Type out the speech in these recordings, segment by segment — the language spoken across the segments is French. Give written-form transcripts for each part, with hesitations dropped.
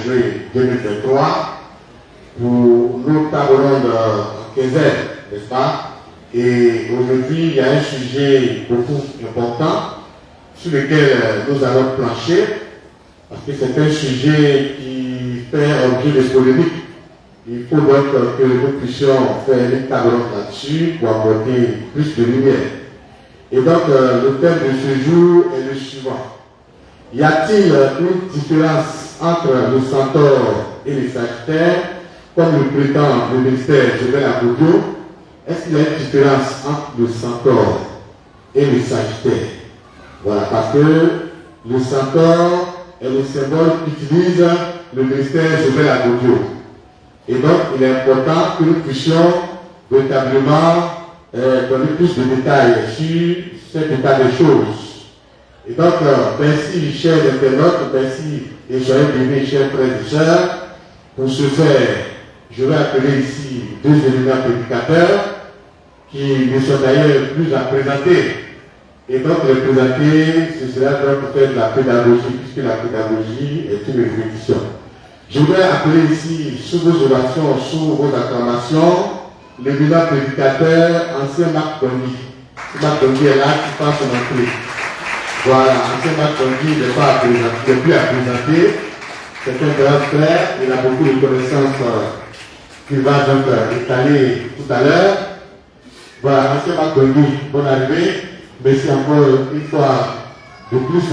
juillet 2023 pour nos tables rondes quinzaine, n'est-ce pas? Et aujourd'hui, il y a un sujet beaucoup important sur lequel nous allons plancher, parce que c'est un sujet qui fait objet de polémique. Il faut donc que nous puissions faire une table ronde là-dessus pour apporter plus de lumière. Et donc, le thème de ce jour est le suivant. Y a-t-il une différence entre le centaure et les sagittaires, comme le prétend le ministère Joël Agodio? Est-ce qu'il y a une différence entre le centaure et le sagittaire? Voilà, parce que le centaure est le symbole qu'utilise le ministère Joël Agodio. Et donc, il est important que nous puissions véritablement donner plus de détails sur cet état des choses. Et donc, merci, chers internautes, merci et joyeux bénis, chers frères et sœurs. Pour ce faire, je vais appeler ici deux éminents prédicateurs qui ne sont d'ailleurs plus à présenter. Et donc, les présenter, ce sera donc faire de la pédagogie, puisque la pédagogie est une réflexion. Je voudrais appeler ici, sous vos orations, sous vos acclamations, l'éminent prédicateur, ancien Marc Bondy. Marc Bondy est là, qui passe son entrée. Voilà, ancien Marc Bondy n'est pas à présenter, n'est plus à présenter. C'est un grand frère, il a beaucoup de connaissances qu'il va donc étaler tout à l'heure. Voilà, ancien Marc Bondy, bonne arrivée. Merci encore une fois de plus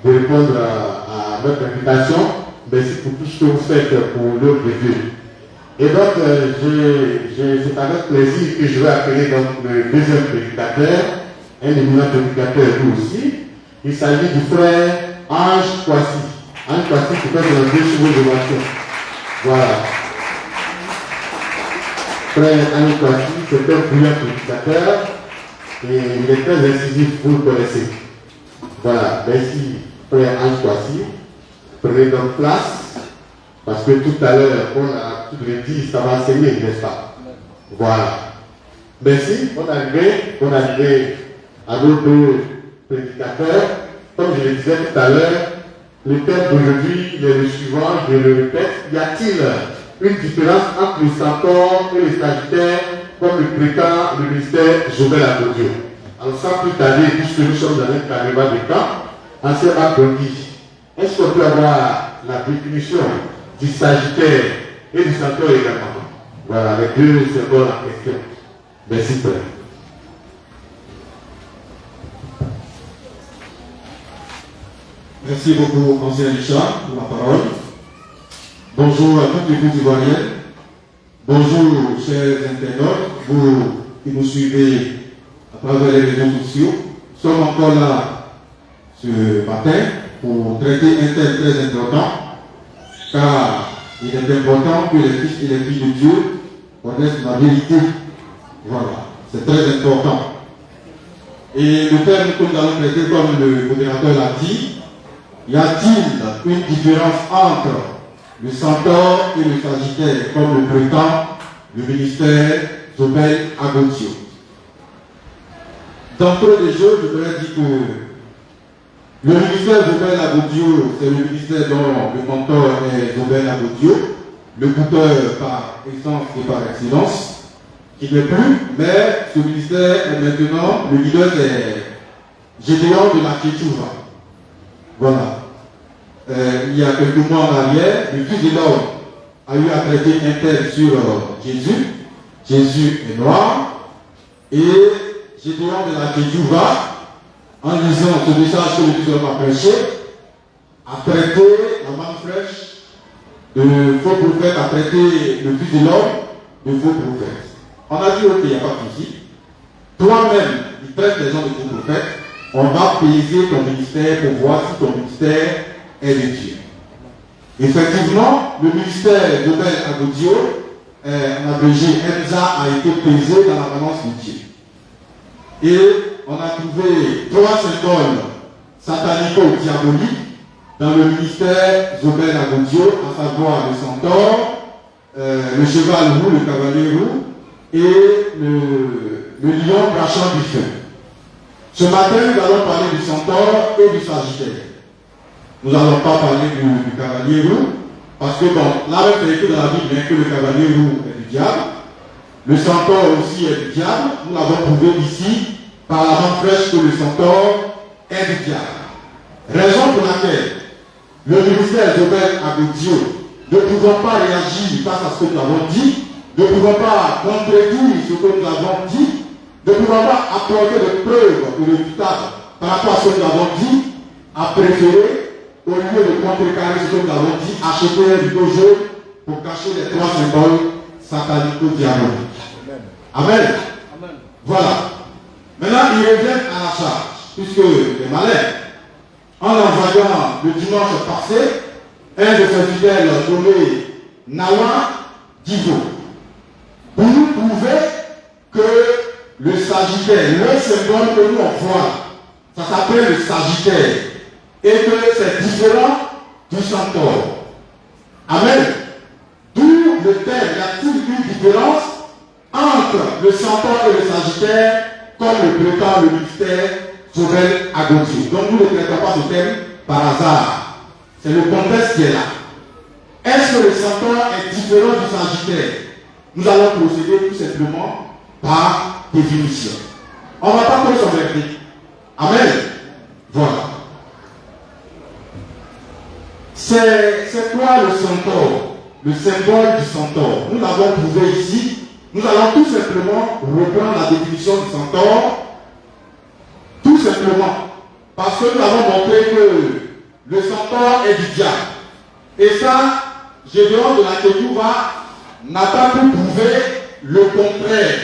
de répondre à notre invitation. Merci pour tout ce que vous faites pour l'œuvre de Dieu. Et donc, c'est avec plaisir que je vais appeler donc le deuxième prédicateur, un éminent prédicateur lui aussi. Il s'agit du frère Ange Kwasi. Ange Kwasi qui peut demander sur vos émotions. Voilà. Frère Ange Kwasi, c'est un brillant prédicateur et il est très incisif, vous le connaissez. Voilà. Merci, frère Ange Kwasi. Prenez donc place, parce que tout à l'heure, on a tout dit, ça va enseigner, n'est-ce pas? Voilà. Merci, bonne arrivée à nos deux prédicateurs. Comme je le disais tout à l'heure, le thème d'aujourd'hui est le suivant, je le répète, y a-t-il une différence entre le centaure et les sagittaires, comme le prétend le ministère Joël Agodio? Alors sans plus tarder, puisque nous sommes dans un carnaval de camp, ancien Agodio. Est-ce qu'on peut avoir la définition du sagittaire et du centaure également? Voilà, les deux symboles en question. Merci, frère. Merci beaucoup, ancien Richard, pour la parole. Bonjour à toutes les Côtes Ivoiriennes. Bonjour, chers internautes, vous qui nous suivez à travers les réseaux sociaux. Nous sommes encore là ce matin pour traiter un thème très important, car il est important que les fils et les filles de Dieu connaissent la vérité. Voilà, c'est très important. Et le thème que nous allons traiter, comme le modérateur l'a dit, y a-t-il une différence entre le centaure et le sagittaire, comme le prétend le ministère Joël Agodio? D'entrée des jeux, je voudrais dire que le ministère Joël Agodio, c'est le ministère dont le mentor est Joël Agodio, le coûteur par essence et par excellence, qui n'est plus, mais ce ministère est maintenant le leader des Gédéons de la Kétouva. Voilà. Il y a quelques mois en arrière, le fils de l'homme a eu à traiter un thème sur Jésus. Jésus est noir. Et Gédéon de la Kétouva, en lisant ce message que le fils de l'homme a prêché, a traité la manne fraîche de faux prophète, a traité le fils de l'homme de faux prophète. On a dit, ok, il n'y a pas de souci. Toi-même, tu traites les gens de faux prophètes, on va peser ton ministère pour voir si ton ministère est de Dieu. Effectivement, le ministère Joël Agodio, en abrégé ENSA, a été pesé dans la balance de Dieu. Et on a trouvé trois symboles satanico-diaboliques dans le ministère Joël Agodio, à savoir le centaure, le cheval roux, le cavalier roux, et le lion crachant du feu. Ce matin, nous allons parler du centaure et du sagittaire. Nous n'allons pas parler du cavalier roux, Parce que bon, là même c'est écrit dans la Bible bien que le cavalier roux est du diable, le centaure aussi est du diable. Nous l'avons prouvé ici par la main fraîche que le centaure est du diable. Raison pour laquelle le ministère Zobel Agodio ne pouvant pas réagir face à ce que nous avons dit, ne pouvant pas contredire ce que nous avons dit, ne pouvant pas apporter de preuves irréfutables par rapport à ce que nous avons dit, a préféré, au lieu de contrecarrer ce que nous avons dit, acheter un rideau jaune pour cacher les trois symboles satanico-diaboliques. Amen. Amen. Voilà. Maintenant, ils reviennent à la charge, puisque les malins, en envoyant le dimanche passé, un de ses fidèles nommé Nawa Divo, pour nous prouver que le Sagittaire, le symbole que nous on voit, ça s'appelle le Sagittaire, et que c'est différent du centaure. Amen. D'où le terme, y a-t-il une différence entre le centaure et le Sagittaire, comme le prétend le ministère Zobel Agodio. Donc nous ne traitons pas ce terme par hasard. C'est le contexte qui est là. Est-ce que le centaure est différent du Sagittaire? Nous allons procéder tout simplement par définition. On ne va pas trop s'emmerder. Amen. Voilà. C'est quoi le centaure? Le symbole du centaure. Nous l'avons prouvé ici. Nous allons tout simplement reprendre la définition du centaure. Tout simplement. Parce que nous avons montré que le centaure est du diable. Et ça, Gédéon de la Kédouva n'a pas pu prouver le contraire.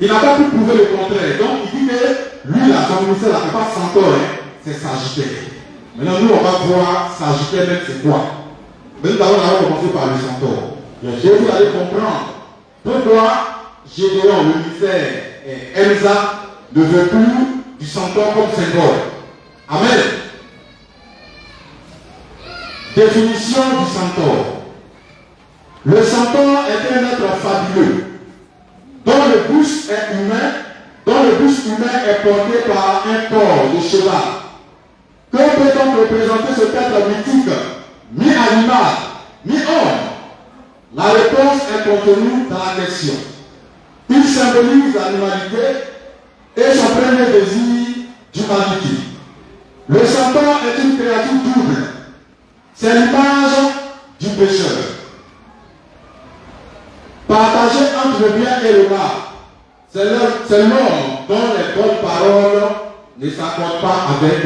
Il n'a pas pu prouver le contraire. Donc il dit que lui, là, son ministère, n'est pas centaure, c'est Sagittaire. Maintenant, nous, on va voir Sagittaire, même c'est quoi. Mais nous allons commencer par le centaure. Et vous allez comprendre pourquoi Gédéon, le ministère Elsa, ne veut plus du centaure comme symbole. Amen. Définition du centaure. Le centaure est un être fabuleux, dont le buste est humain, dont le buste humain est porté par un corps de cheval. Que peut-on représenter cet être mythique, mi-animal, mi-homme? La réponse est contenue dans la question. Il symbolise l'animalité et son premier désir d'humanité. Le centaure est une créature double. C'est l'image du pécheur. Partagé entre le bien et le mal. C'est l'homme dont les bonnes paroles ne s'accordent pas avec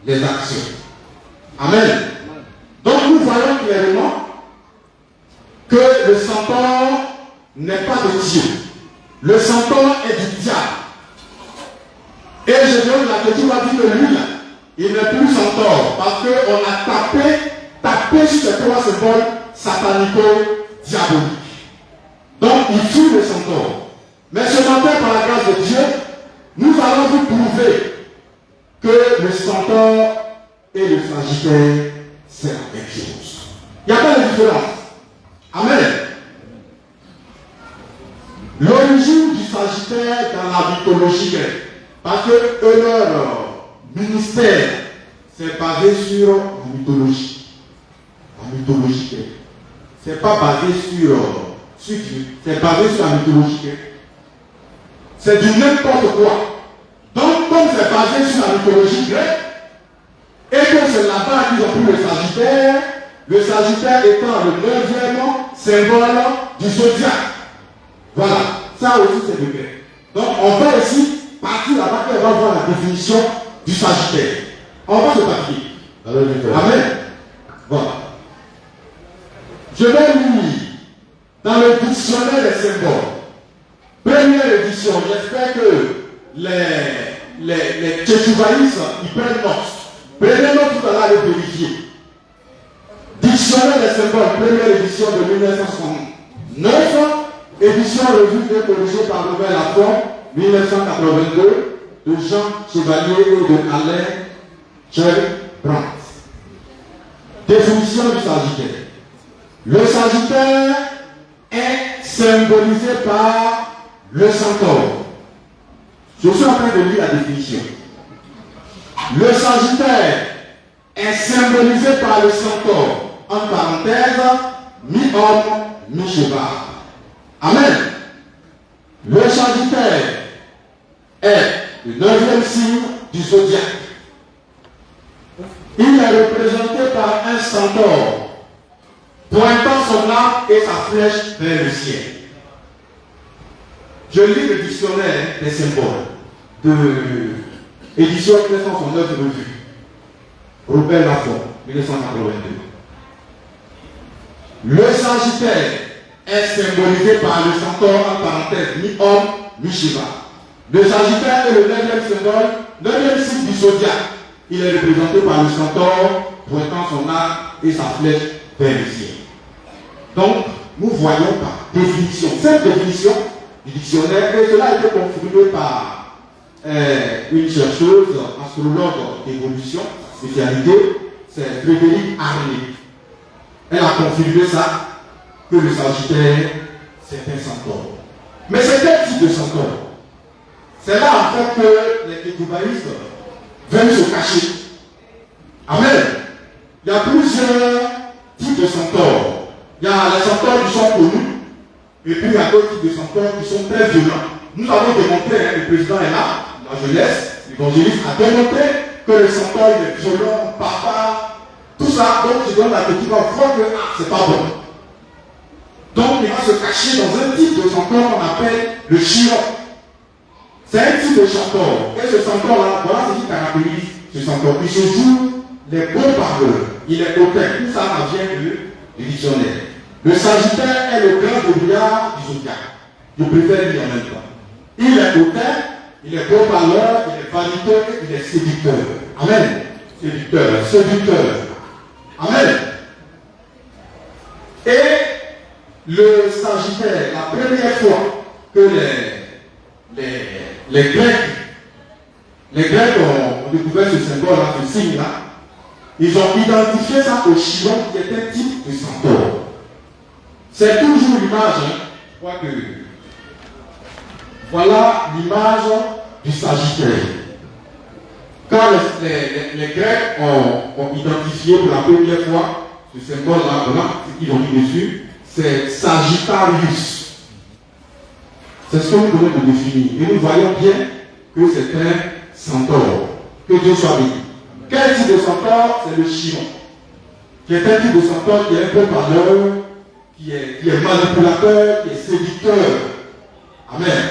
les actions. Amen. Donc nous voyons clairement que le centaure n'est pas de Dieu. Le centaure est du diable. Et je viens de la question va dire que lui, il n'est plus centaure parce qu'on a tapé sur ces trois symboles satanico-diaboliques. Donc il fuit le centaure. Mais ce matin, par la grâce de Dieu, nous allons vous prouver que le centaure et le Sagittaire, c'est la même chose. Il n'y a pas de différence. Amen. L'origine du Sagittaire dans la mythologie grecque, parce que leur ministère, c'est basé sur la mythologie. La mythologie grecque. C'est pas basé sur Dieu, c'est basé sur la mythologie grecque. C'est du n'importe quoi. Donc, comme c'est basé sur la mythologie grecque, et que c'est là-bas qu'ils ont pris le Sagittaire étant le 9e symbole du zodiaque. Voilà, ça aussi c'est le grec. Donc, on va ici partir là-bas et on va voir la définition du Sagittaire. On va se partir. Amen. Voilà. Je vais lire dans le dictionnaire des symboles. Première édition, j'espère que les tchétchouvaïs, ils prennent note. Prenez note tout à l'heure de vérifier. Dictionnaire des symboles, première édition de 1969, édition revue et corrigée par Robert Laffont, 1982, de Jean Chevalier et de Alain Cherbrandt. Définition du Sagittaire. Le Sagittaire est symbolisé par le centaure. Je suis en train de lire la définition. Le Sagittaire est symbolisé par le centaure. entre parenthèses, mi-homme, mi-cheval. Amen. Le Sagittaire est le 9e signe du zodiaque. Il est représenté par un centaure pointant son arc et sa flèche vers le ciel. Je lis le dictionnaire des symboles de édition 1909 revue. Robert Laffont, 1982. Le Sagittaire est symbolisé par le centaure en parenthèse mi-homme, mi-cheval. Le Sagittaire est le 9e symbole, 9e signe du zodiaque. Il est représenté par le centaure pointant son arc et sa flèche vers le ciel. Donc, nous voyons par définition, cette définition du dictionnaire, et cela a été confirmé par une chercheuse, astrologue d'évolution, sa spécialité, c'est Frédéric Arné. Elle a confirmé ça, que le Sagittaire, c'est un centaure. Mais c'est quel type de centaure? C'est là en fait que les kékoubaïstes veulent se cacher. Amen. Il y a plusieurs types de centaures. Il y a les centaures qui sont connus, et puis il y a d'autres types de centaures qui sont très violents. Nous avons démontré, le président est là, la jeunesse, l'évangéliste a démontré que le centaure est violent, barbare, tout ça. Donc je donne la petite voix que c'est pas bon. Donc il va se cacher dans un type de centaure qu'on appelle le chiron. C'est un type de centaure. Et ce centaure-là, voilà ce qui caractérise ce centaure. Il se joue les bons parleurs. Il est hautain. Tout ça vient du dictionnaire. Le Sagittaire est le grand débrouillard du zodiaque. Je préfère lire en même temps. Il est hautain, il est bon parleur, il est vaniteux, il est séducteur. Amen. Séducteur, séducteur. Amen. Et le Sagittaire, la première fois que les Grecs ont découvert ce symbole-là, ce signe-là, ils ont identifié ça au chiron qui est un type de centaure. C'est toujours l'image, je crois que voilà l'image du Sagittaire. Quand les Grecs ont identifié pour la première fois ce symbole-là, voilà ce qu'ils ont mis dessus, c'est Sagittarius. C'est ce que nous devons nous définir. Et nous voyons bien que c'est un centaure. Que Dieu soit béni. Quel type de centaure? C'est le chiron. Qui est un type de centaure qui est un peu parleur, qui est manipulateur, qui est séducteur. Amen.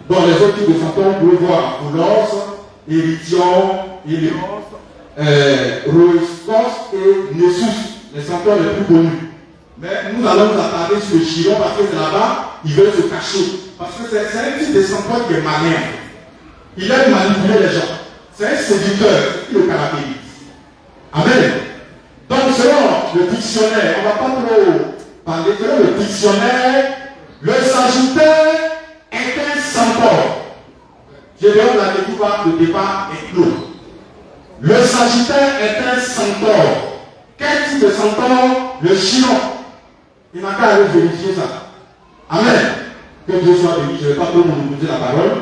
Dans les autres types de centaures, vous pouvez voir Boulos, Érythion, Hélios, Roestos et Nessus, les centaures les plus connus. Mais nous allons nous attarder sur le chiron parce que c'est là-bas, ils veulent se cacher. Parce que c'est un type de centaure qui est malin. Il aime manipuler les gens. C'est un séducteur qui le caractérise. Amen. Donc selon le dictionnaire, on ne va pas trop parler, selon le dictionnaire, le Sagittaire est un centaure. Je donne la découverte de départ et clos. Le Sagittaire est un centaure. Quel type de centaure? Le chiron. Il n'a qu'à aller vérifier ça. Amen. Que Dieu soit béni. Je ne vais pas trop vous poser la parole.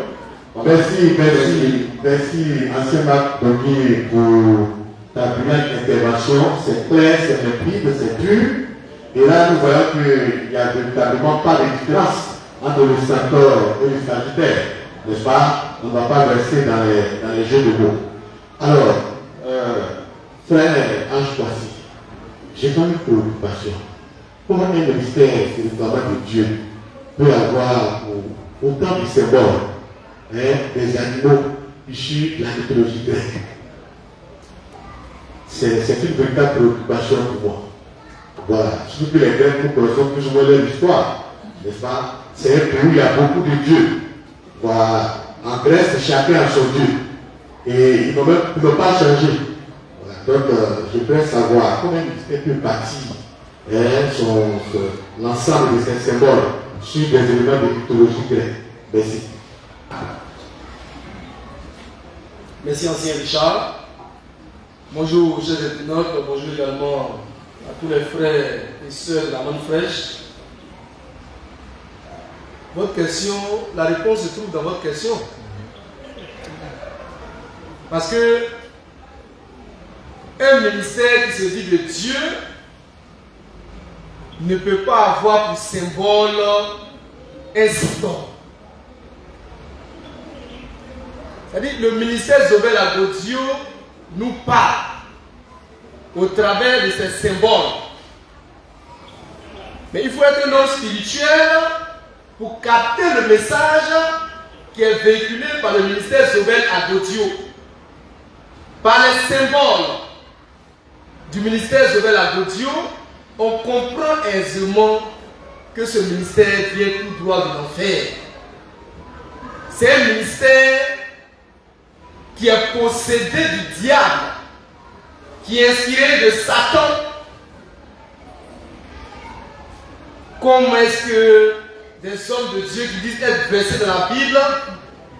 Merci, ancien Marc Dominier, pour ta brillante intervention. C'est clair, c'est limpide, c'est pur. Et là, nous voyons qu'il n'y a véritablement pas de différence entre le centaure et le Sagittaire. N'est-ce pas? On ne va pas verser dans les jeux de mots. Alors, frère Ange Kwasi, j'ai quand même une préoccupation. Comment un mystère spirituellement de Dieu peut avoir autant de symboles, des animaux issus de la mythologie grecque? C'est une véritable préoccupation pour moi. Voilà. Surtout que les Grecs, nous connaissons plus ou moins leur histoire. N'est-ce pas? C'est un pays où il y a beaucoup de dieux. Voilà. En Grèce, chacun a son dieu. Et il ne peut pas changer. Voilà. Donc, je voudrais savoir comment un mystère peut bâtir l'ensemble de ces symboles sur des éléments de mythologie grecque. Merci. Merci, ancien Richard. Bonjour, chers internautes. Bonjour également à tous les frères et sœurs de la Manne fraîche. Votre question, la réponse se trouve dans votre question. Parce que un ministère qui se dit de Dieu ne peut pas avoir pour symbole un sultan. C'est-à-dire le ministère Zobel Agodio nous parle au travers de ces symboles. Mais il faut être un homme spirituel pour capter le message qui est véhiculé par le ministère Zobel Agodio. Par les symboles du ministère Zobel Agodio, on comprend aisément que ce ministère vient tout droit de l'enfer. C'est un ministère qui est possédé du diable, qui est inspiré de Satan. Comment est-ce que des hommes de Dieu qui disent être versés dans la Bible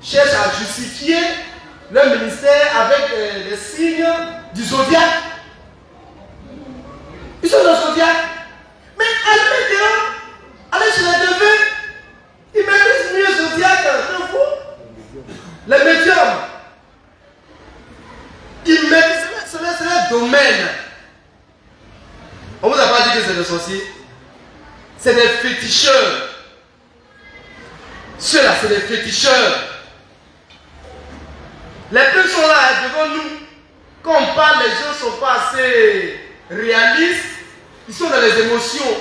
cherchent à justifier leur ministère avec les signes du zodiaque? Ils sont dans le zodiaque. Mais allez dehors, allez chez les devins, ils maîtrisent mieux le zodiaque que vous. Les médiums, ils maîtrisent, c'est leur domaine. On ne vous a pas dit que c'est des sorciers. C'est des féticheurs. Ceux-là, c'est des féticheurs. Les peuples sont là devant nous. Quand on parle, les gens ne sont pas assez réalistes. Ils sont dans les émotions.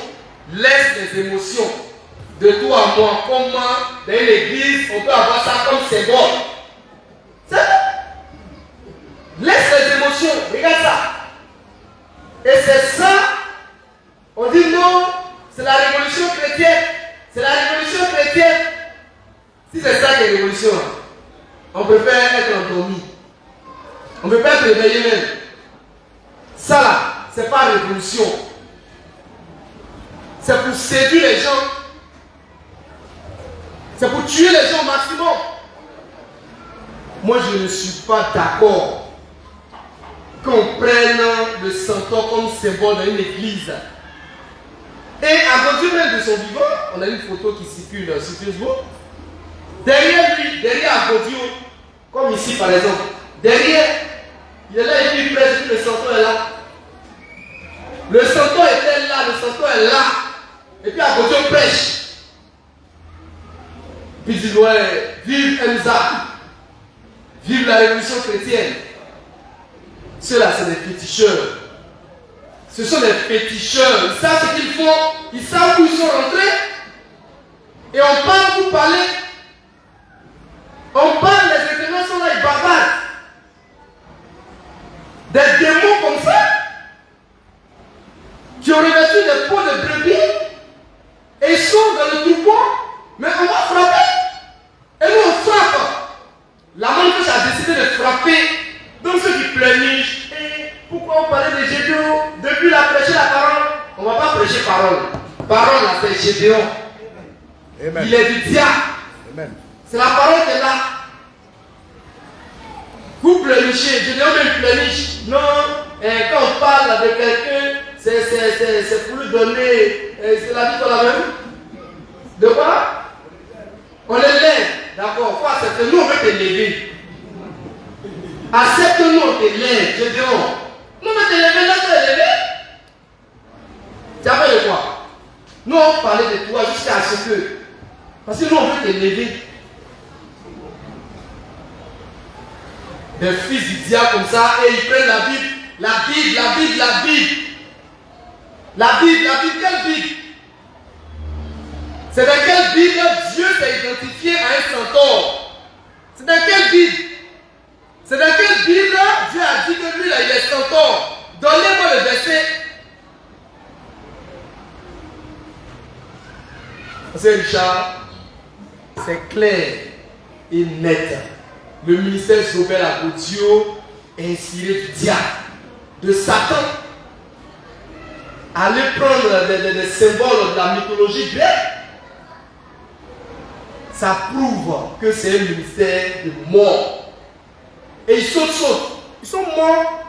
Laisse les émotions. De toi à moi, comment dans une église, on peut avoir ça comme symbole. C'est ça. Laisse les émotions. Regarde ça. Et c'est ça. On dit non. C'est la révolution chrétienne. C'est la révolution chrétienne. Si c'est ça qui est révolution, on préfère être endormi. On ne peut pas être réveillé même. Ça là, c'est pas révolution. C'est pour séduire les gens. C'est pour tuer les gens au maximum. Moi, je ne suis pas d'accord qu'on prenne le centaure comme symbole dans une église. Et à côté même de son vivant, on a une photo qui circule sur Facebook. Derrière lui, derrière Agodio, comme ici par exemple, derrière, il est là et puis il prêche, le centaure est là. Le centaure était là, le centaure est là. Et puis Agodio prêche. Puis il dit, ouais, vive Enza, vive la révolution chrétienne. Ceux-là, c'est des féticheurs. Ce sont des féticheurs. Ils savent ce qu'ils font. Ils savent où ils sont rentrés. Et on parle pour parler. On parle, les événements sont là, ils bavardent. Des démons comme ça, qui ont revêtu des peaux de brebis, et ils sont dans le troupeau, mais on va frapper. Et nous on frappe. La manifeste a décidé de frapper. Donc ceux qui pleurnichent, pourquoi on parlait de Gédéon? Depuis la prêcher la parole, on ne va pas prêcher parole. Parole là, c'est Gédéon. Amen. Il est du diable. Amen. C'est la parole qui est là. Vous pleurnichez, Gédéon même pleurniche. Non, quand on parle de quelqu'un, c'est pour lui donner. C'est la vie qu'on a même. De quoi? On les lève. D'accord, il faut accepter. Nous, on veut t'élever. Accepte-nous, on t'élève, Gédéon. Nous, on veut t'élever, là, t'élever. Tu as fait de quoi? Nous, on parlait de toi jusqu'à ce que. Parce que nous, on veut t'élever. Des fils du diable comme ça, et ils prennent la Bible. La Bible, la Bible, la Bible. La Bible, la Bible, quelle Bible? C'est dans quelle Bible Dieu s'est identifié à un centaure? C'est dans quelle Bible? C'est dans quelle Bible Dieu a dit que lui là il est centaure? Donnez-moi le verset. C'est Richard, c'est clair et net. Le ministère Zobel Agodio est inspiré du diable, de Satan. Allez prendre des symboles de la mythologie grecque. Ça prouve que c'est un ministère de mort. Et ils sautent. Ils sont morts.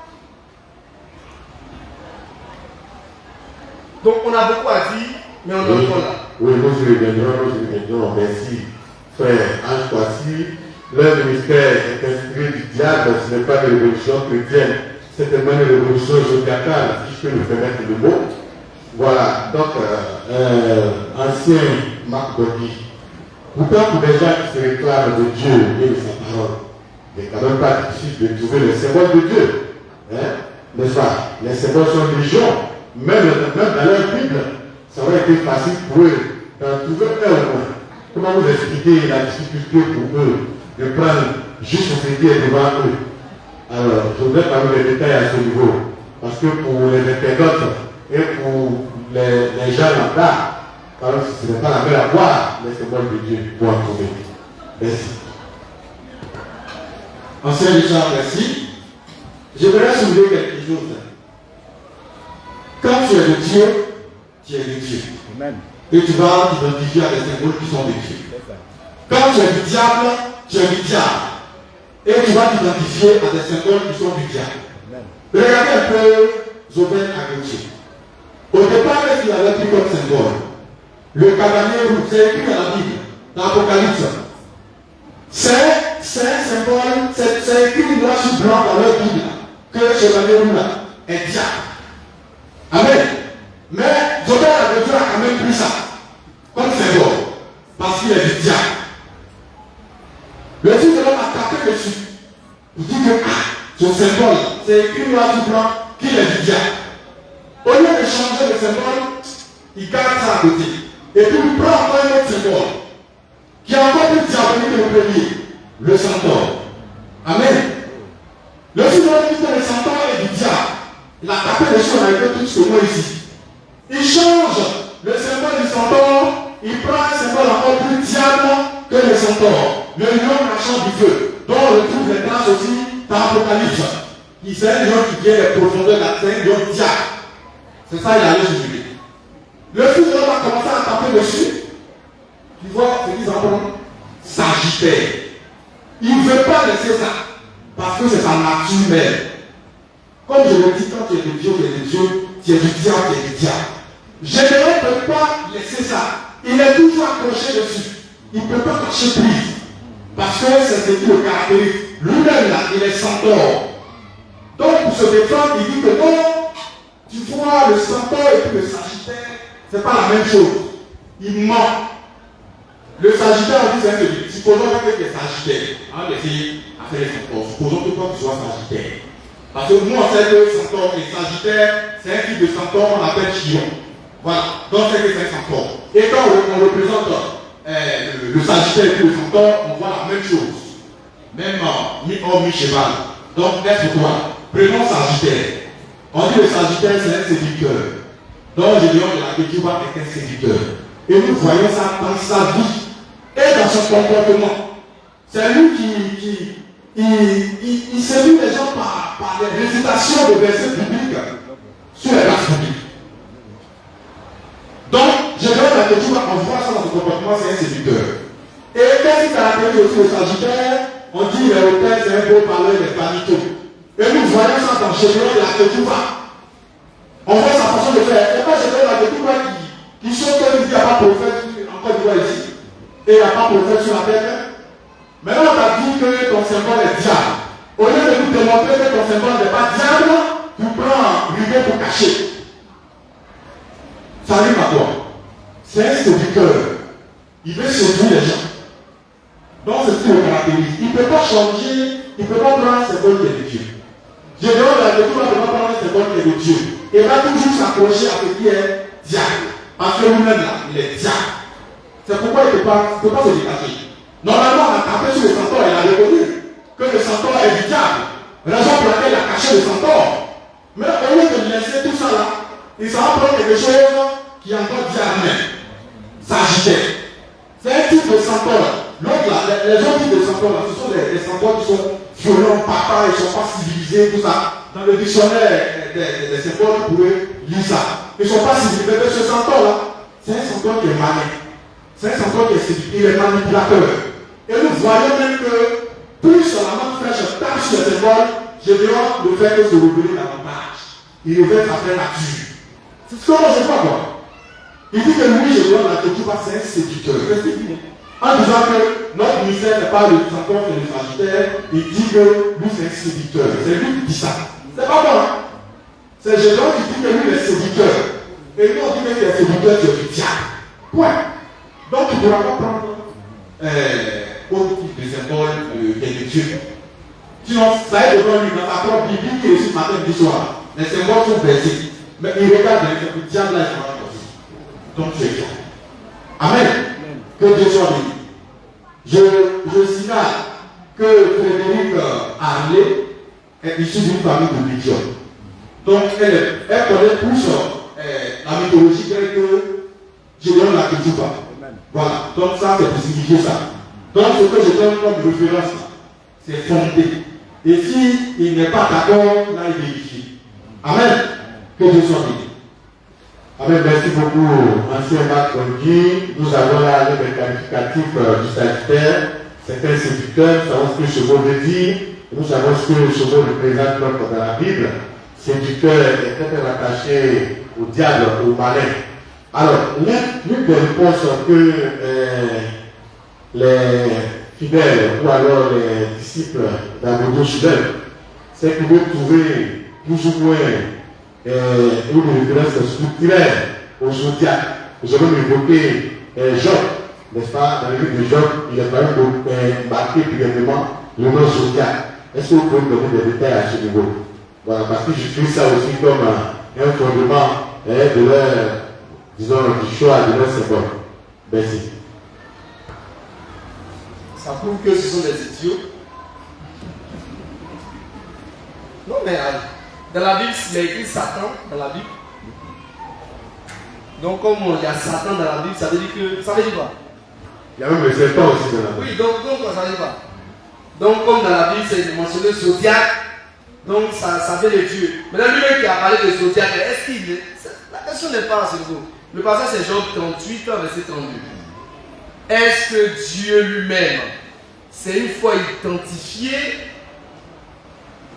Donc on a beaucoup à dire, mais on est encore là. Oui, monsieur le Bénédicte, merci. Frère Ange Kwasi, leur ministère est inspiré du diable, ce n'est pas une révolution chrétienne, c'est une révolution zodiacale, si je peux me permettre le mot. Voilà, donc, ancien Marc Bogui. Pourtant, pour des gens qui se réclament de Dieu et de sa parole, il n'est quand même pas difficile de trouver le symbole de Dieu. Hein? N'est-ce pas? Les symboles sont légion. Même dans leur Bible, ça aurait été facile pour eux d'en trouver un au moins. Comment vous expliquez la difficulté pour eux de prendre juste ce qui est devant eux? Alors, je voudrais parler des détails à ce niveau. Parce que pour les internautes et pour les gens lambda, ce n'est pas la mer à boire, les symboles de Dieu pour en trouver. Merci. Ancien Richard, merci. J'aimerais soulever quelque chose. Quand tu es de Dieu, tu es de Dieu. Amen. Et tu vas t'identifier à des symboles qui sont de Dieu. Quand tu es du diable, tu es du diable. Et tu vas t'identifier à des symboles qui sont du diable. Amen. Regardez un peu Zobel Agothier. Au départ, qu'est-ce qu'il avait pris comme symbole? Le cavalier rouge, c'est écrit dans la Bible, dans l'Apocalypse. C'est un symbole, c'est écrit noir sur blanc dans leur Bible, que le chevalier rouge est diable. Amen. Mais Zobel Agothier a quand même pris ça comme symbole, parce qu'il est du diable. Le fils de l'homme a tapé dessus. Il dit que son symbole, c'est écrit noir sur blanc qu'il est du diable. Au lieu de changer le symbole, il garde ça à côté. Et puis il prend encore un autre symbole, qui est encore plus diabolique que le premier, le centaure. Amen. Le fils de l'homme dit que le centaure est du diable. Il a tapé dessus, on a été tout ce que moi ici. Il change le symbole du centaure, il prend un symbole encore plus diable que le centaure. Le lion marchand du feu, dont on retrouve les traces aussi dans l'Apocalypse. C'est un lion qui vient des profondeurs de la terre, un lion diable. C'est ça, il a allé sur lui. Le fils de l'homme a commencé à taper dessus. Tu vois ce qu'ils appellent Sagittaire. Il ne veut pas laisser ça, parce que c'est sa nature même. Comme je le dis, quand tu es de Dieu, tu es de Dieu, tu es du diable, tu es du diable. Général ne peut pas laisser ça. Il est toujours accroché dessus. Il ne peut pas lâcher prise. Parce que c'est ce qui le caractérise. Lui-même là, il est centaure. Donc pour se défendre, il dit que non, tu vois le centaure et puis le sagittaire, c'est pas la même chose. Il ment. Le sagittaire, on dit c'est un celui. Supposons que tu es sagittaire. On va essayer à faire les centaures. Supposons que toi tu sois sagittaire. Parce que nous on sait que centaure et sagittaire, c'est un type de centaure qu'on appelle Chiron. Voilà. Donc c'est que c'est un centaure. Et quand on représente le sagittaire et le centaure, on voit la même chose. Même mi-homme, mi-cheval. Donc laisse pour toi. Prenons sagittaire. On dit le sagittaire c'est un séducteur. Donc Gédéon de la Kétuba est un séducteur. Et nous voyons ça dans sa vie et dans son comportement. C'est lui qui séduit les gens par les récitations de versets bibliques sur les places publiques. Donc, Gédéon de la Kétuba, on voit ça dans son comportement, c'est un séducteur. Et qu'est-ce qui caractérise aussi le sagittaire? On dit les hôtels, c'est un beau parler des vaniteux. Et nous voyons ça dans Gédéon de la Kétuba. On voit sa façon de faire. Et pas Gédéon de la Kétuba qui saute et dit qu'il n'y a pas de prophète en Côte d'Ivoire ici. Et il n'y a pas de prophète sur la terre. Maintenant, on t'a dit que ton symbole est diable. Au lieu de nous démontrer que ton symbole n'est pas diable, tu prends un rivet pour cacher. Ça arrive à toi. C'est un séducteur. Il veut séduire les gens. Donc, c'est ce qui le caractérise. Il ne peut pas changer, il ne peut pas prendre un symbole qui est de Dieu. Gédéon de la Kétuba ne peut pas prendre un symbole qui est de Dieu. Il va toujours s'accrocher à ce qui est diable. Parce que lui-même là, il est diable. C'est pourquoi il ne peut pas se détacher. Normalement, on a tapé sur le centaure, il a reconnu que le centaure est du diable. Raison pour laquelle il a caché le centaure. Mais au lieu de laisser tout ça là, il s'en va prendre quelque chose qui est encore diable même. Sagittaire. C'est un type de centaure. L'autre là, les autres types de centaures là, ce sont des centaures qui sont violents, papa, ils ne sont pas civilisés, tout ça. Dans le dictionnaire des symboles, vous pouvez lire ça. Ils ne sont pas civilisés. Mais ce centaure là, c'est un centaure qui est malin. C'est un centaure qui est séducteur, il est manipulateur. Et nous voyons même que plus la main fraîche tape sur les symboles, Gédéon le fait que se rebeller davantage. Il revêt sa vraie nature. C'est ce que moi je vois quoi. Il dit que lui, Gédéon la Kétuba, c'est un séducteur. En disant que notre ministère n'est pas le centaure et le sagittaire, il dit que lui c'est un séducteur. C'est lui qui dit ça. C'est pas moi. C'est Gédéon qui dit que lui est séducteur. Et nous, on dit que c'est séducteur, c'est du diable. Point. Donc, tu ne pourras pas prendre autre type de symbole de Dieu. Sinon, ça est devant lui dans sa propre Bible qui est sur matin et soir. Les symboles sont versés. Mais il regarde le diable là, il va aussi. Donc, c'est ça. Amen. Que Dieu soit béni. Je signale que Frédéric Harley est issu d'une famille de Bidion. Donc, elle connaît plus la mythologie telle que Gédéon la culture pas. Voilà. Donc, ça, c'est pour signifier ça. Donc, ce que je donne comme référence, c'est fondé. Et s'il n'est pas d'accord, là, il vérifie. Amen. Que Dieu soit béni. Amen. Merci beaucoup, ancien Marc Condy. Nous avons là le qualificatif du Sagittaire. C'est un séducteur, nous savons ce que ce mot veut dire. Nous savons ce que ce mot représente dans la Bible. Séducteur est très rattaché au diable, au malin. Alors, l'une des réponses que les fidèles ou alors les disciples d'Abodo Chidel, c'est que vous trouvez plus ou moins une référence structurelle au zodiaque. Nous avons évoqué Job, n'est-ce pas? Dans le livre de Job, il est quand même marqué brièvement le nom zodiaque. Est-ce que vous pouvez me donner des détails à ce niveau? Voilà, parce que j'utilise ça aussi comme un fondement de leur, disons, du choix de leur symbole. Merci. Ça prouve que ce sont des idiots. Non, mais dans la Bible, il y a écrit Satan dans la Bible. Donc, comme il y a Satan dans la Bible, ça veut dire que. Ça veut dire quoi? Il y a même le serpent aussi dans la Bible. Oui, donc ça veut dire quoi? Donc, comme dans la Bible, c'est mentionné zodiaque, donc ça veut le Dieu. Maintenant, lui-même qui a parlé de zodiaque, est-ce qu'il est. La question n'est pas à ce niveau. Le passage, c'est Job 38, verset 32. Est-ce que Dieu lui-même s'est une fois identifié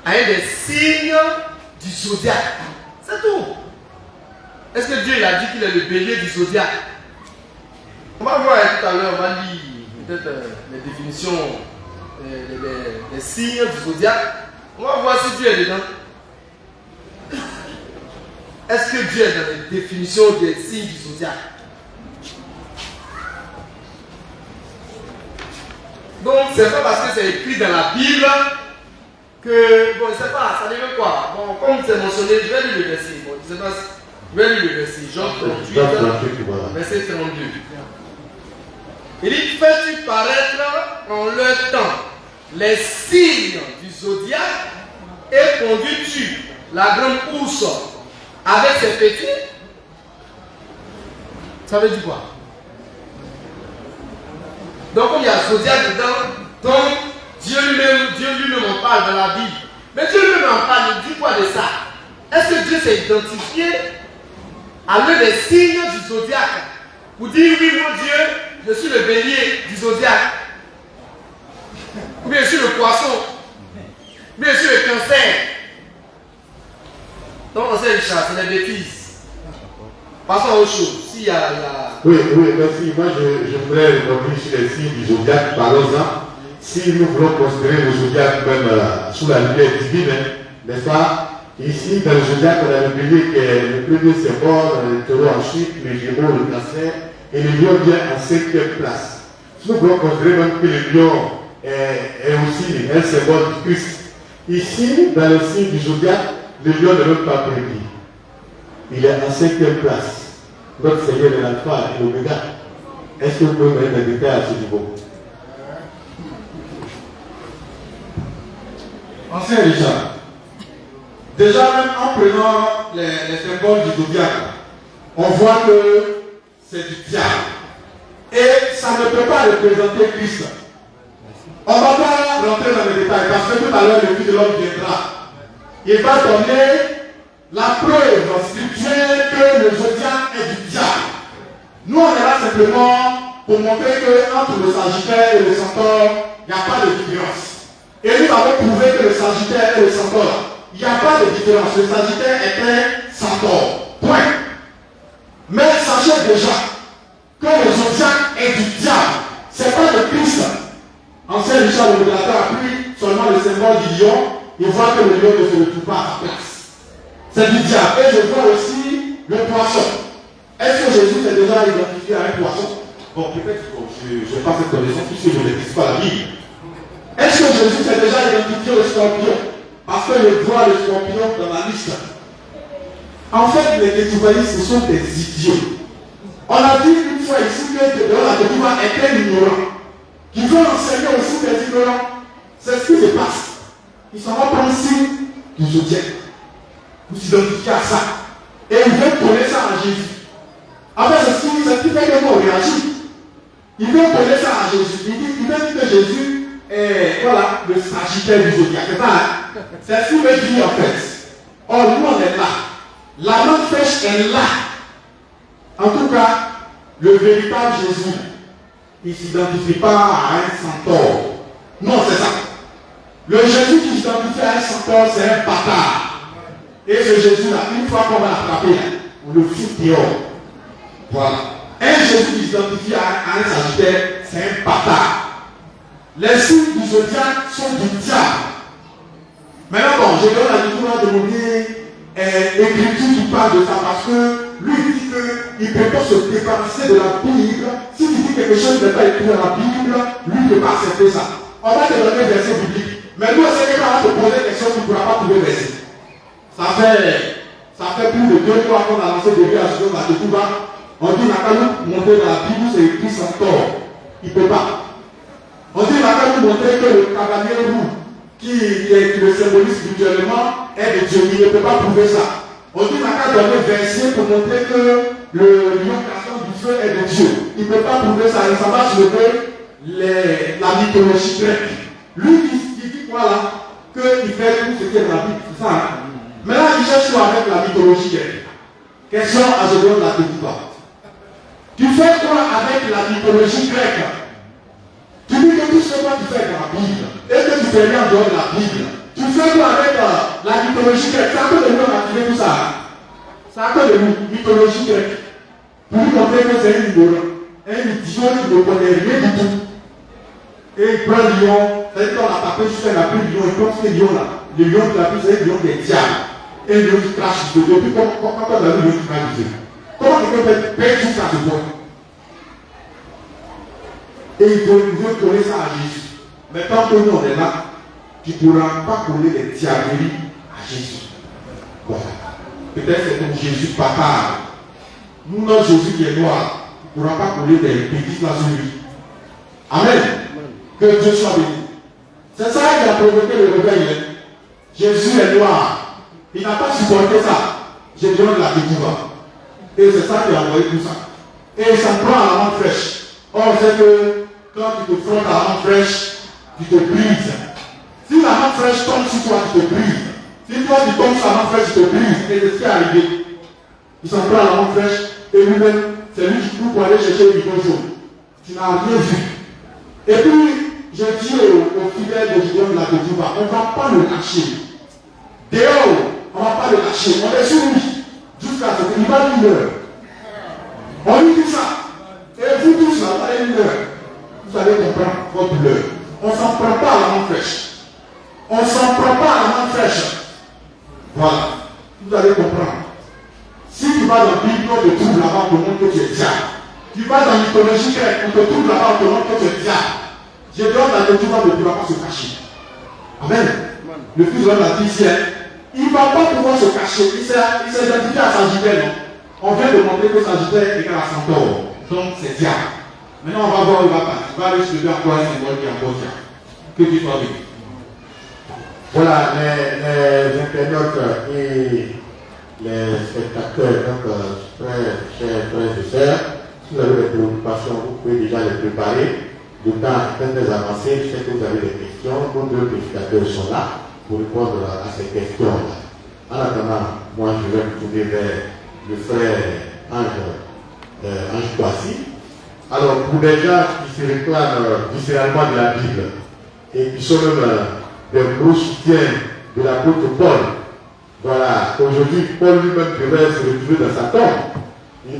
à un des signes du zodiaque? C'est tout. Est-ce que Dieu il a dit qu'il est le bélier du zodiaque? On va voir tout à l'heure, on va lire peut-être les définitions des signes du zodiaque. On va voir si Dieu est dedans. Est-ce que Dieu est dans les définitions des signes du zodiaque? Donc, c'est pas parce que c'est écrit dans la Bible que, bon, je ne sais pas, ça dit quoi. Bon, comme c'est mentionné, je vais lire le verset. Bon, je ne sais pas, je vais lire le verset. Job 38, verset 32. Il dit, fais-tu paraître en leur temps les signes du zodiaque et conduis-tu la grande ours avec ses petits? Ça veut dire quoi? Donc, comme il y a zodiaque dedans, donc Dieu lui-même en parle dans la Bible. Mais Dieu lui-même en parle, il dit quoi de ça? Est-ce que Dieu s'est identifié à l'un des signes du zodiaque pour dire oui, mon Dieu, je suis le bélier du zodiaque? Ou bien je suis le poisson? Ou bien je suis le cancer? Donc, on sait, Richard, c'est des bêtises. Passons à autre chose. S'il y a... Oui, merci. Moi, je voudrais revenir sur les signes du zodiaque. Par exemple, si nous voulons considérer le zodiaque même sous la lumière divine, n'est-ce pas? Ici, dans le zodiaque, on a le bélier qui est le premier symbole, le taureau ensuite, le gémeaux, le cancer, et le lion vient en 5e place. Si nous voulons considérer même que le lion est aussi un symbole du Christ, ici, dans le signe du zodiaque, le lion ne veut pas prédire. Il est en 5e place. Notre Seigneur est l'alpha et l'oméga. Est-ce que vous pouvez mettre des détails à ce niveau? Ancien Richard, déjà même en prenant les symboles du zodiaque, on voit que c'est du diable. Et ça ne peut pas représenter Christ. On ne va pas rentrer dans les détails parce que tout à l'heure le Fils de l'homme viendra. Il va donner la preuve spirituelle que le zodiaque est du diable. Nous, on est là simplement pour montrer qu'entre le Sagittaire et le Centaure, il n'y a pas de différence. Et nous avons prouvé que le Sagittaire et le Centaure, il n'y a pas de différence. Le Sagittaire est un Centaure. Point. Mais sachez déjà que le zodiaque est du diable. Ce n'est pas le Christ. Ancien Richard le révélateur appuie seulement le symbole du lion. Il voit que le lion ne se retrouve pas à sa place. C'est du diable. Et je vois aussi le poisson. Jésus s'est déjà identifié à un poisson? Bon, peut-être que je n'ai pas cette connaissance puisque je ne maîtrise pas la Bible. Est-ce que Jésus s'est déjà identifié au scorpion? Parce que je vois le scorpion dans la liste. En fait, les Kétouvaïs, ce sont des idiots. On a dit une fois ici que la Kétouva était ignorant. Qu'ils veulent enseigner aussi des ignorants. C'est ce qui se passe. Ils s'en vont prendre signe du soutien. Vous s'identifiez à ça. Et ils veulent coller ça à Jésus. En fait, c'est ce qui fait que nous on réagit. Ils veulent coller ça à Jésus. Ils veulent dire que Jésus est voilà, le sagittaire du zodiaque. C'est ça, hein? C'est ce qu'il veut dire en fait. Or, nous on est là. La main fraîche est là. En tout cas, le véritable Jésus, il ne s'identifie pas à un centaure. Non, c'est ça. Le Jésus qui s'identifie à un centaure, c'est un bâtard. Et ce Jésus-là, une fois qu'on va l'attraper, on le fout dehors. Voilà. Un Jésus qui s'identifie à un sagittaire, c'est un bâtard. Les signes du zodiaque sont du diable. Maintenant, bon, je donne la lecture de mon écriture qui parle de ça parce que lui il dit qu'il ne peut pas se débarrasser de la Bible. Si tu dis quelque chose qui n'est pas écrit dans la Bible, lui ne peut pas accepter ça. On va te donner un verset biblique. Mais nous, c'est que quand on va te poser des questions, tu ne pourras pas trouver verset. Ça fait plus de 2 mois qu'on a lancé des vidéos à ce moment-là. On dit, n'a qu'à nous montrer dans la Bible, c'est écrit sans tort. Il ne peut pas. On dit, n'a qu'à nous montrer que le cavalier roux, qui le symbolise spirituellement, est de Dieu. Il ne peut pas prouver ça. On dit, n'a qu'à donner verset pour montrer que le lion casson du feu est de Dieu. Il ne peut pas prouver ça. Il s'en va soulever la mythologie grecque. Lui qui dit quoi là? Qu'il fait tout ce qui est dans la Bible. C'est ça, hein? Maintenant, il cherche quoi avec la mythologie grecque? Question à ce moment de la Tétouva. Tu fais quoi avec la mythologie grecque? Tu dis que tout ce que tu fais dans la Bible, et que tu fais rien en dehors de la Bible, tu fais quoi avec la mythologie grecque? C'est à cause de nous on a tiré tout ça. C'est à cause de nous, mythologie grecque. Pour lui montrer que c'est un ignorant. Un idiot qui ne connaît rien du tout. Et il prend le lion, c'est-à-dire qu'on a tapé juste un appel lion, il prend ce lion là. Le lion qui l'a pris, c'est un lion des diables. Et le lion qui crache du feu. Depuis quand on a vu le lion qui crache du feu? Comment quelqu'un peut perdre tout ça à ce point? Et il veut coller ça à Jésus. Mais tant que nous on est là, tu ne pourras pas coller les diableries à Jésus. Voilà. Peut-être c'est comme Jésus bâtard. Nous, notre Jésus qui est noir, tu ne pourras pas coller des bêtises là sur lui. Amen. Que Dieu soit béni. C'est ça qui a provoqué le réveil. Jésus est noir. Il n'a pas supporté ça. J'ai besoin de la Tétouva. Et c'est ça qui a envoyé tout ça. Et ça prend à la main fraîche. Or, c'est que quand tu te frottes à la main fraîche, tu te brises. Si la main fraîche tombe sur toi, tu te brises. Si toi tu tombes sur la main fraîche, tu te brises. Et c'est ce qui est arrivé. Il s'en prend à la main fraîche et lui-même, c'est lui qui court pour aller chercher le bidon jaune. Tu n'as rien vu. Et puis, je dis aux fidèles de Gideon de la Tétouva, on ne va pas le lâcher. Dehors, on ne va pas le lâcher. On est sur lui. Jusqu'à ce qu'il va lui meure. On lui dit ça. Et vous tous là, vous allez lui meure. Vous allez comprendre votre douleur. On ne s'en prend pas à la main fraîche. On ne s'en prend pas à la main fraîche. Voilà. Vous allez comprendre. Si tu vas dans la Bible, on te trouve là-bas, on te montre que tu es diable. Tu vas dans la mythologie grecque, on te trouve là-bas, on te montre que tu es diable. Je dois dans le Tétouva ne pourra pas se cacher. Amen. Le fils de l'homme l'a dit ici, il ne va pas pouvoir se cacher. Il s'est identifié à Sagittaire, non? On vient de montrer que Sagittaire égale à Centaure. Donc c'est diable. Maintenant on va voir où il va partir. Il va aller se lever encore un symbole qui est encore diable. Que Dieu soit béni. Voilà, les internautes et les spectateurs, donc très chers frères et sœurs, si vous avez des préoccupations, vous pouvez déjà les préparer. Le temps est très avancé, je sais que vous avez des questions, vos deux prédicateurs sont là pour répondre à ces questions-là. En attendant, moi je vais me tourner vers le frère Ange Kwasi. Alors, pour les gens qui se réclament viscéralement de la Bible et qui sont même des gros soutiens de l'apôtre Paul, voilà, aujourd'hui, Paul lui-même devrait se retrouver dans sa tombe.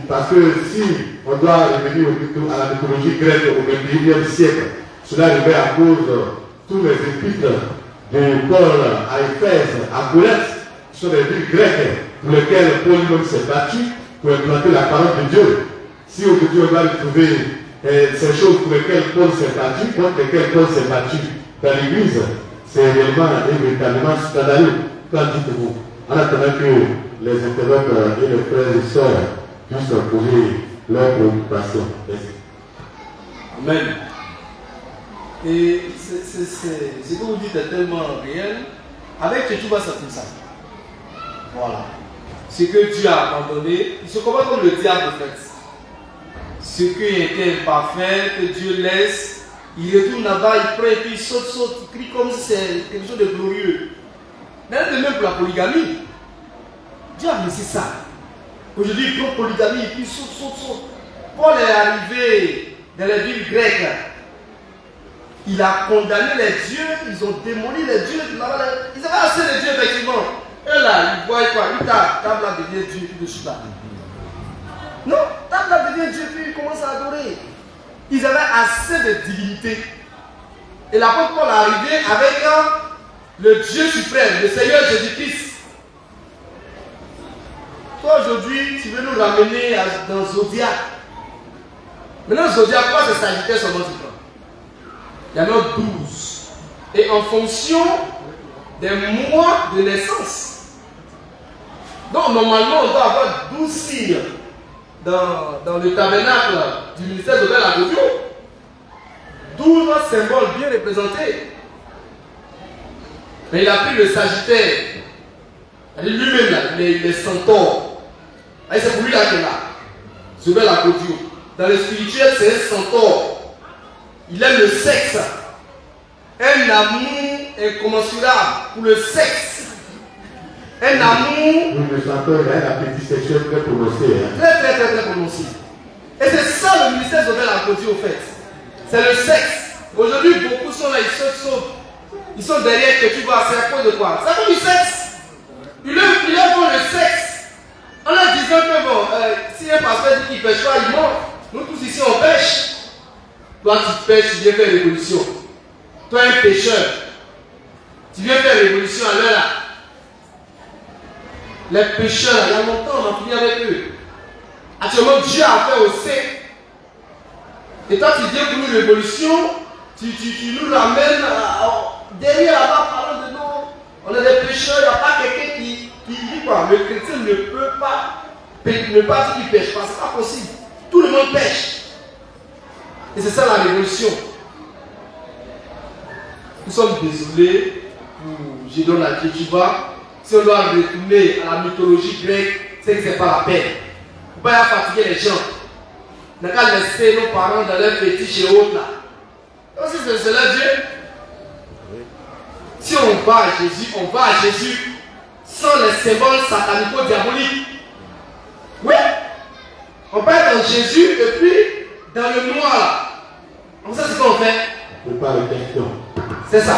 Parce que si on doit revenir à la mythologie grecque au XXIe siècle, cela revient à cause de tous les épîtres de Paul à Éphèse, à Colette, ce sont des villes grecques pour lesquelles Paul lui-même s'est battu pour implanter la parole de Dieu. Si aujourd'hui on va trouver ces choses pour lesquelles Paul s'est battu, contre lesquelles Paul s'est battu dans l'église, c'est réellement et véritablement scandaleux. Qu'en dites-vous? En attendant que les interlocuteurs et les frères et sœurs puissent poser leurs préoccupations. Merci. Amen. Et ce que vous dites est tellement réel. Avec Tchétchouba, c'est comme ça. Voilà. Ce que Dieu a abandonné, il se comporte comme le diable en fait. Ce qui était imparfait, que Dieu laisse, il retourne là-bas, il prend et puis il saute, il crie comme si c'est quelque chose de glorieux. Mais de même pour la polygamie. Dieu a laissé ça. Aujourd'hui, il prend polygamie et puis il saute. Paul est arrivé dans les villes grecques. Il a condamné les dieux, ils ont démoli les dieux. Ils avaient assez de dieux, effectivement. Et là, ils voient quoi? Une table là devient Dieu, puis dessus là. Non, table là devient Dieu, puis ils commencent à adorer. Ils avaient assez de divinité. Et l'apôtre Paul est arrivé avec le Dieu suprême, le Seigneur Jésus-Christ. Toi aujourd'hui, tu veux nous ramener dans Zodiac. Maintenant, Zodiac, quoi c'est Sagittaire seulement tu prends? Il y en a 12. Et en fonction des mois de naissance. Donc normalement, on doit avoir 12 signes dans le tabernacle du ministère de la Gaudio. 12 symboles bien représentés. Mais il a pris le Sagittaire. Lui-même, là, les centaures. C'est pour lui là qu'il est là. Je vais la Gaudio. Dans le spirituel, c'est un centaure. Il aime le sexe. Un amour incommensurable pour le sexe. Un amour. Oui, le chanteur, il a un appétit sexuel très prononcé. Très prononcé. Et c'est ça le ministère de la Côte au fait. C'est le sexe. Aujourd'hui, beaucoup sont là, ils sautent. Ils sont derrière que tu vois, c'est à cause de quoi? C'est à cause du sexe. Ils leur font le sexe. En leur disant que bon, si un pasteur dit qu'il ne pêche pas, il ment. Nous tous ici on pêche. Toi tu pêches, tu viens faire révolution. Toi un pêcheur, tu viens faire révolution à l'heure là. Les pêcheurs, il y a longtemps on a fini avec eux. Actuellement Dieu a fait aussi. Et toi tu viens pour une révolution, tu nous ramènes derrière là-bas parlant de nous. On est des pêcheurs, il n'y a pas quelqu'un qui dit quoi. Le chrétien ne peut pas dire qu'il ne pêche pas, c'est pas possible. Tout le monde pêche. Et c'est ça la révolution. Nous sommes désolés pour Gédéon à Tchétchouba. Si on doit retourner à la mythologie grecque, c'est que ce n'est pas la peine. Il ne faut pas fatiguer les gens. On n'a qu'à laisser nos parents dans leur fétiche et autres là. Donc si c'est cela Dieu. Si on va à Jésus sans les symboles satanico-diaboliques. Oui. On va être dans Jésus et puis dans le noir là. Comme ça, c'est ce qu'on fait. On prépare les questions. C'est ça.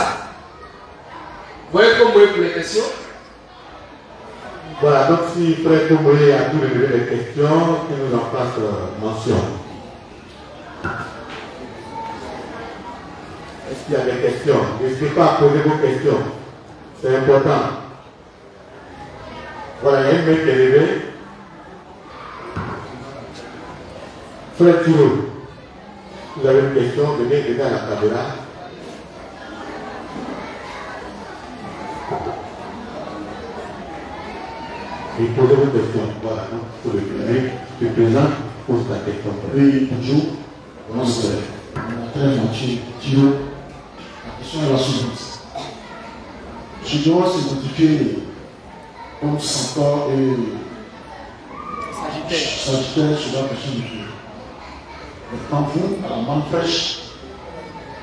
Vous voyez comment pour les questions? Voilà, donc si Frère Tomoé a tout relevé les questions, qu'il nous en fasse mention. Est-ce qu'il y a des questions? N'hésitez pas à poser vos questions. C'est important. Voilà, il y a une main qui est levée. Frère Thilo, vous avez une question, venez à la caméra. Et posez vos questions. Voilà, donc pour le public, tu te présentes, pose ta question. Oui, bonjour. Moi, c'est très gentil. Thilo, la question est la suivante. Je dois se modifier comme Centaure et Sagittaire sur la question de Dieu. Mais quand vous, à la main fraîche,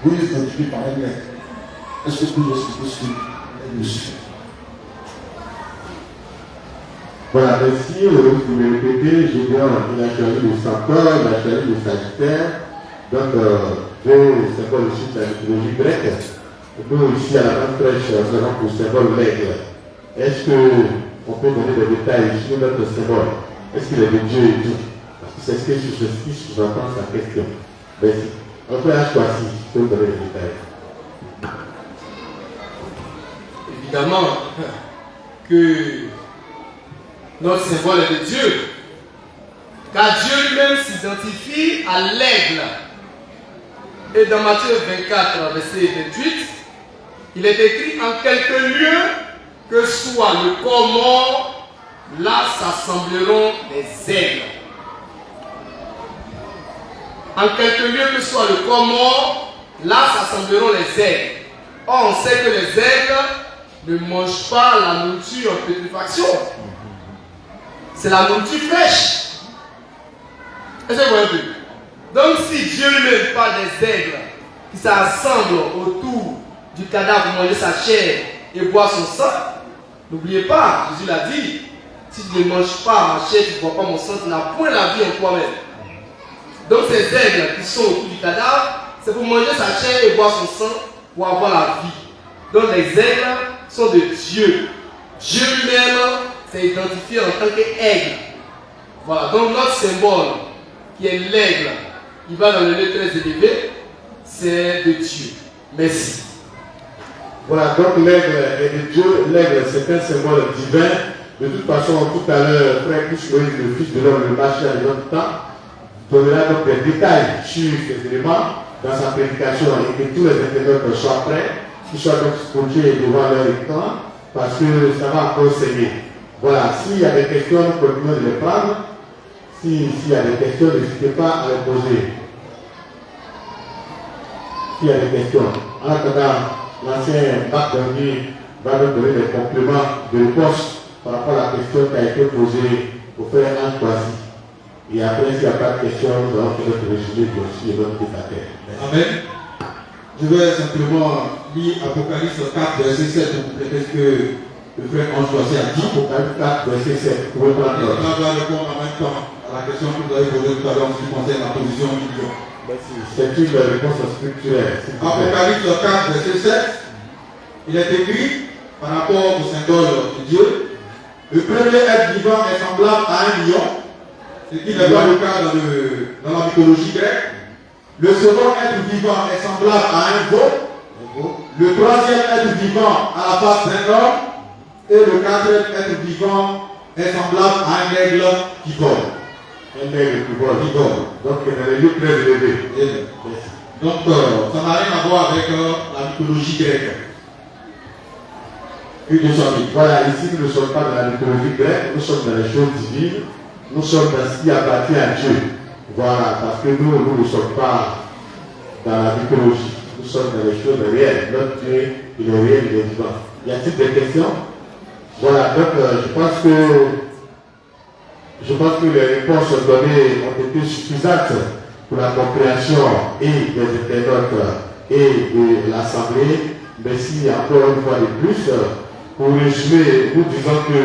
vous les identifiez par un lettre, est-ce que vous pouvez expliquer ce que est le sujet? Voilà, merci. Vous me répétez, Gédéon, il a choisi le Centaure, il a choisi le Sagittaire. Donc, deux symboles aussi de la mythologie grecque. Et nous, ici, à la main fraîche, nous avons pour symbole l'aigle. Est-ce qu'on peut donner des détails sur notre symbole? Est-ce qu'il est de Dieu et tout? Parce que c'est ce que sur ce qui sous-entend sa question. Merci. On peut choisir, je peux vous donner des détails. Évidemment que notre symbole est de Dieu. Car Dieu lui-même s'identifie à l'aigle. Et dans Matthieu 24, verset 28, il est écrit en quelques lieux que soit le corps mort, là s'assembleront les aigles. En quelques lieux que soit le corps mort, là s'assembleront les aigles. Or, on sait que les aigles ne mangent pas la nourriture en putréfaction. C'est la nourriture fraîche. Est-ce que vous voyez? Donc, si Dieu lui-même parle des aigles qui s'assemblent autour du cadavre pour manger sa chair et boire son sang, n'oubliez pas, Jésus l'a dit, si tu ne manges pas ma chair, tu ne bois pas mon sang, tu n'as point la vie en toi-même. Donc, ces aigles qui sont autour du cadavre, c'est pour manger sa chair et boire son sang pour avoir la vie. Donc, les aigles sont de Dieu. Dieu lui-même s'est identifié en tant qu'aigle. Voilà, donc notre symbole, qui est l'aigle, il va dans le lieu très élevé, c'est de Dieu. Merci. Voilà, donc l'aigle est de Dieu. L'aigle, c'est un symbole divin. De toute façon, tout à l'heure, frère Christ Moïse, le fils de l'homme, le Machia de notre temps, donnera donc des détails sur ces éléments dans sa prédication et que tous les internautes soient prêts, qu'ils soient donc scotchés devant leur écran, parce que ça va encore enseigner. Voilà, s'il y a des questions, continuons de les prendre. S'il y a des questions, n'hésitez pas à les poser. S'il y a des questions. En attendant, l'ancien Bac dernier va nous donner des compléments de réponse par rapport à la question qui a été posée au frère Anne Kwasi. Et après, s'il n'y a pas de questions, nous allons faire notre résumé aussi et notre débatteur. Amen. Je vais simplement lire Apocalypse 4, verset 7 pour compléter ce que le frère Ange Kwasi a dit. Apocalypse 4, verset 7. Vous pouvez prendre Et on va répondre en même temps à la question que vous avez posée tout à l'heure en ce qui concerne la position du lion. C'est une réponse scripturaire. Apocalypse 4, verset 7, il est écrit par rapport au symbole de Dieu, le premier être vivant est semblable à un lion, ce qui n'est pas le cas dans la mythologie grecque. Le second être vivant est semblable à un veau. Le troisième être vivant à la face d'un homme. Et le quatrième être vivant est semblable à un aigle qui vole. Un aigle qui vole. Donc, il y a des lieux très élevés. Donc, ça n'a rien à voir avec la mythologie grecque. Voilà, ici nous ne sommes pas dans la mythologie grecque, nous sommes dans les choses divines, nous sommes dans ce qui appartient à Dieu. Voilà, parce que nous ne sommes pas dans la mythologie, nous sommes dans les choses réelles. Notre Dieu, il est réel, il est vivant. Y a-t-il des questions? Voilà, donc je pense que les réponses données ont été suffisantes pour la compréhension et des internautes et de l'Assemblée. Mais si encore une fois de plus, pour résumer, nous disons que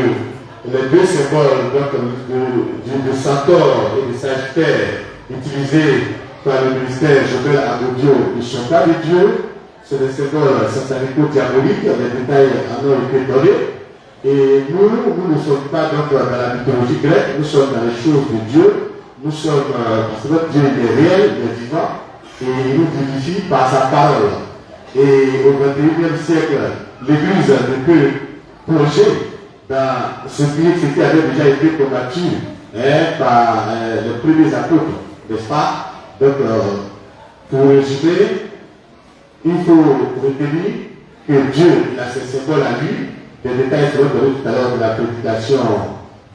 les deux symboles de Centaure et de Sagittaire utilisés par le ministère Jobel Abodio ne sont pas de Dieu, c'est des symboles satanico-diaboliques, les détails en ont été donnés. Et nous ne sommes pas donc dans la mythologie grecque, nous sommes dans les choses de Dieu, nous sommes, parce que notre Dieu est réel, il est vivant, et il nous vivifie par sa parole. Et au XXIe siècle, l'Église ne peut plonger dans ce qui avait déjà été combattu par les premiers apôtres, n'est-ce pas? Donc, pour résumer, il faut retenir que Dieu a ses symboles à lui. Des détails seront donnés tout à l'heure de la prédication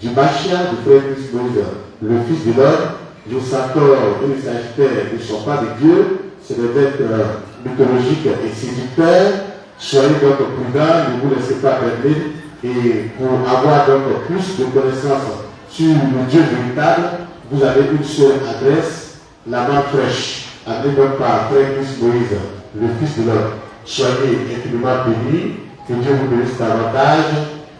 du Machia, du frère Christ Moïse, le fils de l'homme. Le Centaure et le Sagittaire ne sont pas des dieux, c'est des êtres mythologiques et séducteurs. Soyez donc prudents, ne vous laissez pas perdre. Et pour avoir donc plus de connaissances sur le Dieu véritable, vous avez une seule adresse, la main fraîche, amenée donc par frère Christ Moïse, le fils de l'homme. Soyez infiniment bénis, que Dieu vous bénisse davantage,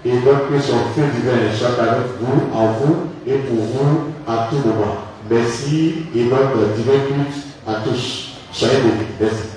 et donc que son feu divin soit avec vous, en vous et pour vous à tout moment. Merci et donc divin culte à tous. Soyez bénis. Merci.